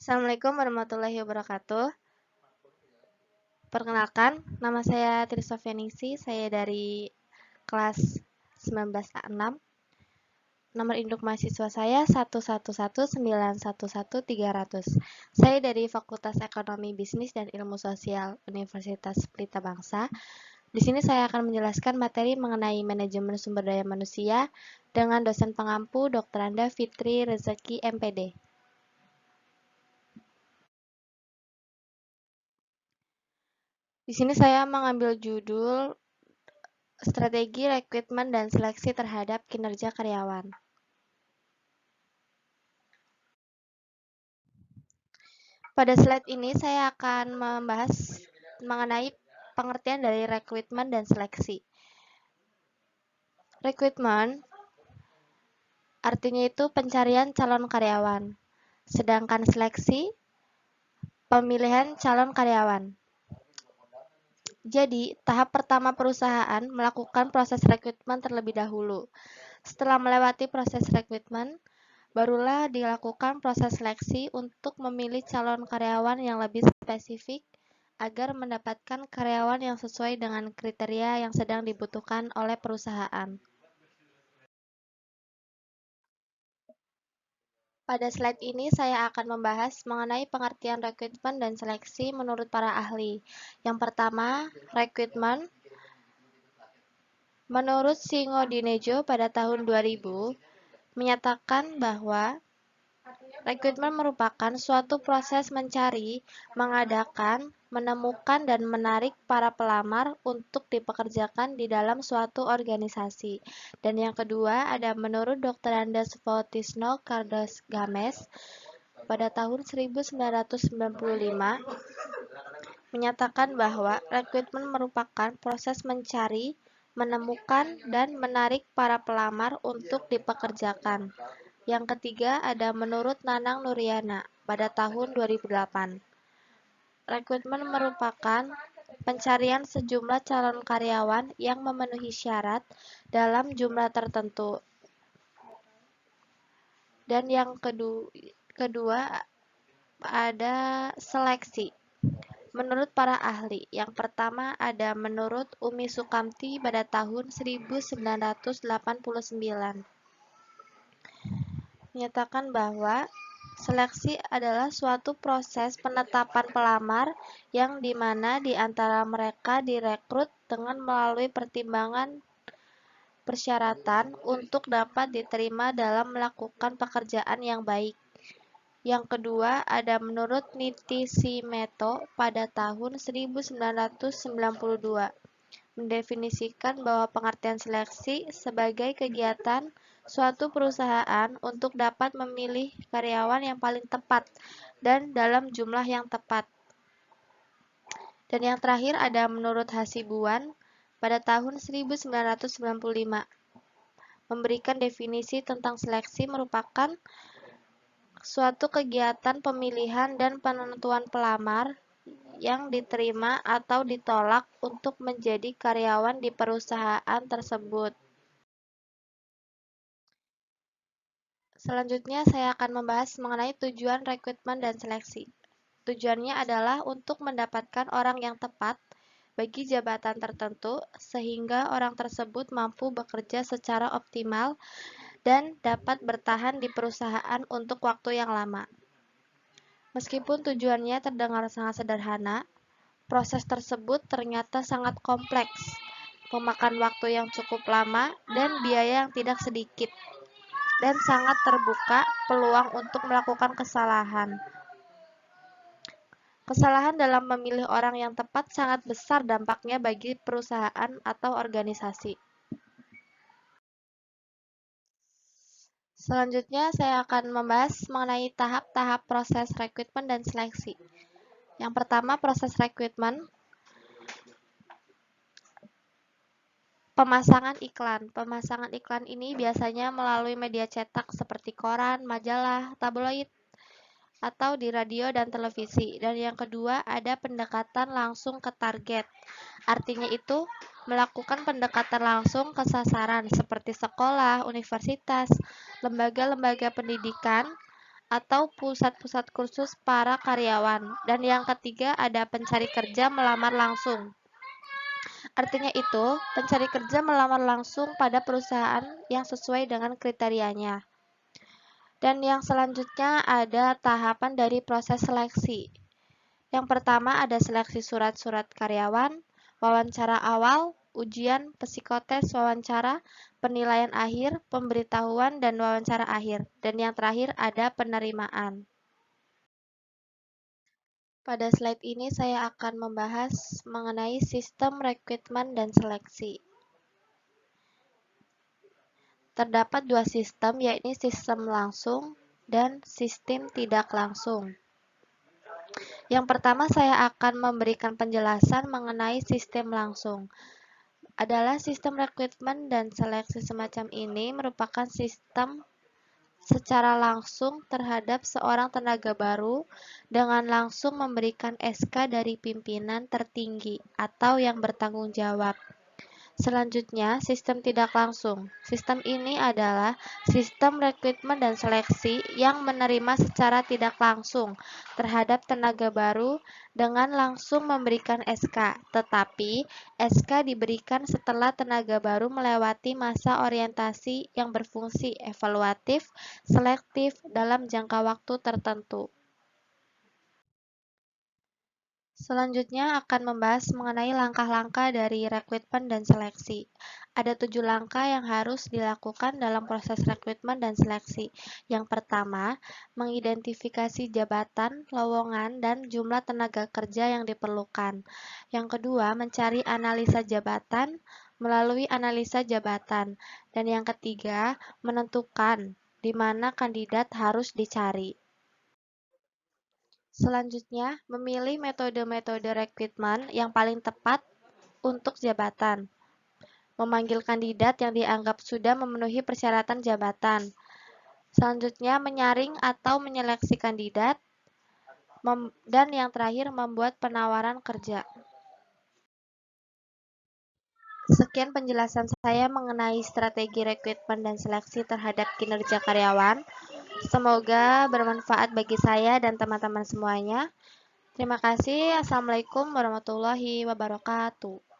Assalamualaikum warahmatullahi wabarakatuh. Perkenalkan, nama saya Trisofianingsi, saya dari kelas 19A6. Nomor induk mahasiswa saya 111911300. Saya dari Fakultas Ekonomi Bisnis dan Ilmu Sosial Universitas Pelita Bangsa. Di sini saya akan menjelaskan materi mengenai manajemen sumber daya manusia dengan dosen pengampu Dr. Anda Fitri Rezeki MPD. Di sini saya mengambil judul Strategi rekrutmen dan seleksi terhadap kinerja karyawan. Pada slide ini saya akan membahas mengenai pengertian dari rekrutmen dan seleksi. Rekrutmen artinya itu pencarian calon karyawan, sedangkan seleksi pemilihan calon karyawan. Jadi, tahap pertama perusahaan melakukan proses rekrutmen terlebih dahulu. Setelah melewati proses rekrutmen, barulah dilakukan proses seleksi untuk memilih calon karyawan yang lebih spesifik agar mendapatkan karyawan yang sesuai dengan kriteria yang sedang dibutuhkan oleh perusahaan. Pada slide ini saya akan membahas mengenai pengertian rekrutmen dan seleksi menurut para ahli. Yang pertama, rekrutmen. Menurut Singodinedjo pada tahun 2000, menyatakan bahwa rekrutmen merupakan suatu proses mencari, mengadakan, menemukan, dan menarik para pelamar untuk dipekerjakan di dalam suatu organisasi. Dan yang kedua ada menurut Dr. Andas Fotisno Cardos Games pada tahun 1995 menyatakan bahwa rekrutmen merupakan proses mencari, menemukan, dan menarik para pelamar untuk dipekerjakan. Yang ketiga ada menurut Nanang Nuriana pada tahun 2008. Rekrutmen merupakan pencarian sejumlah calon karyawan yang memenuhi syarat dalam jumlah tertentu. Dan yang kedua ada seleksi. Menurut para ahli, yang pertama ada menurut Umi Sukamti pada tahun 1989. Menyatakan bahwa seleksi adalah suatu proses penetapan pelamar yang dimana di antara mereka direkrut dengan melalui pertimbangan persyaratan untuk dapat diterima dalam melakukan pekerjaan yang baik. Yang kedua ada menurut Nitisimeto pada tahun 1992 mendefinisikan bahwa pengertian seleksi sebagai kegiatan suatu perusahaan untuk dapat memilih karyawan yang paling tepat dan dalam jumlah yang tepat. Dan yang terakhir ada menurut Hasibuan pada tahun 1995 memberikan definisi tentang seleksi merupakan suatu kegiatan pemilihan dan penentuan pelamar yang diterima atau ditolak untuk menjadi karyawan di perusahaan tersebut. Selanjutnya saya akan membahas mengenai tujuan rekrutmen dan seleksi. Tujuannya adalah untuk mendapatkan orang yang tepat bagi jabatan tertentu sehingga orang tersebut mampu bekerja secara optimal dan dapat bertahan di perusahaan untuk waktu yang lama. Meskipun tujuannya terdengar sangat sederhana, proses tersebut ternyata sangat kompleks, memakan waktu yang cukup lama dan biaya yang tidak sedikit, dan sangat terbuka peluang untuk melakukan kesalahan. Kesalahan dalam memilih orang yang tepat sangat besar dampaknya bagi perusahaan atau organisasi. Selanjutnya saya akan membahas mengenai tahap-tahap proses rekrutmen dan seleksi. Yang pertama, proses rekrutmen. Pemasangan iklan. Pemasangan iklan ini biasanya melalui media cetak seperti koran, majalah, tabloid, atau di radio dan televisi. Dan yang kedua ada pendekatan langsung ke target. Artinya itu melakukan pendekatan langsung ke sasaran seperti sekolah, universitas, lembaga-lembaga pendidikan, atau pusat-pusat kursus para karyawan. Dan yang ketiga ada pencari kerja melamar langsung. Artinya itu, pencari kerja melamar langsung pada perusahaan yang sesuai dengan kriterianya. Dan yang selanjutnya ada tahapan dari proses seleksi. Yang pertama ada seleksi surat-surat karyawan, wawancara awal, ujian, psikotes, wawancara, penilaian akhir, pemberitahuan, dan wawancara akhir. Dan yang terakhir ada penerimaan. Pada slide ini saya akan membahas mengenai sistem rekrutmen dan seleksi. Terdapat dua sistem, yakni sistem langsung dan sistem tidak langsung. Yang pertama saya akan memberikan penjelasan mengenai sistem langsung. Adalah sistem rekrutmen dan seleksi semacam ini merupakan sistem secara langsung terhadap seorang tenaga baru dengan langsung memberikan SK dari pimpinan tertinggi atau yang bertanggung jawab. Selanjutnya, sistem tidak langsung. Sistem ini adalah sistem rekrutmen dan seleksi yang menerima secara tidak langsung terhadap tenaga baru dengan langsung memberikan SK, tetapi SK diberikan setelah tenaga baru melewati masa orientasi yang berfungsi evaluatif, selektif dalam jangka waktu tertentu. Selanjutnya akan membahas mengenai langkah-langkah dari rekrutmen dan seleksi. Ada 7 langkah yang harus dilakukan dalam proses rekrutmen dan seleksi. Yang pertama, mengidentifikasi jabatan, lowongan, dan jumlah tenaga kerja yang diperlukan. Yang kedua, mencari analisa jabatan melalui analisa jabatan. Dan yang ketiga, menentukan di mana kandidat harus dicari. Selanjutnya, memilih metode-metode rekrutmen yang paling tepat untuk jabatan. Memanggil kandidat yang dianggap sudah memenuhi persyaratan jabatan. Selanjutnya, menyaring atau menyeleksi kandidat. Dan yang terakhir, membuat penawaran kerja. Sekian penjelasan saya mengenai strategi rekrutmen dan seleksi terhadap kinerja karyawan. Semoga bermanfaat bagi saya dan teman-teman semuanya. Terima kasih. Assalamualaikum warahmatullahi wabarakatuh.